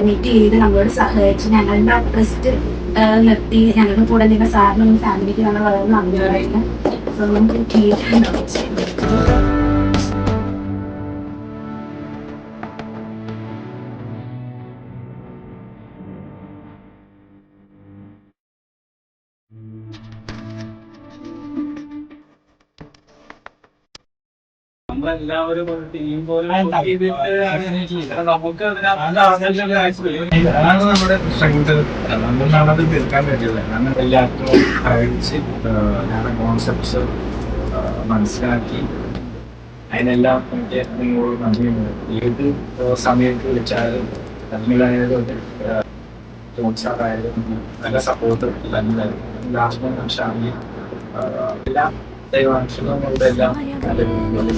Coordinate ചെയ്ത് നമ്മളോട് സഹകരിച്ച് ഞങ്ങളുടെ ട്രസ്റ്റ് നിർത്തി ഞങ്ങളുടെ കൂടെ നിന്ന സാറിനും ഫാമിലിക്ക് ഞങ്ങൾ വളരെ നന്ദി പറയുന്നു. സോ നമുക്ക് നമ്മളെല്ലാവരും ഒരു ടീം പോലെ നമുക്ക് അതാണ് നമ്മുടെ സ്ട്രെങ്ത്. നമ്മളത് തീർക്കാൻ പറ്റില്ല. കാരണം എല്ലാവർക്കും കഴിച്ച് ഞങ്ങളുടെ കോൺസെപ്റ്റ്സ് മനസ്സിലാക്കി അതിനെല്ലാം എനിക്ക് നിങ്ങളോട് നന്ദിയുണ്ട്. ഏത് സമയത്ത് വിളിച്ചാലും തമ്മിലായാലും ജോൺസാറായാലും നല്ല സപ്പോർട്ട് തന്നെ. ലാസ്റ്റ് ഷാമി എല്ലാം ദൈവാംശങ്ങളുടെ എല്ലാം നല്ല രീതിയിൽ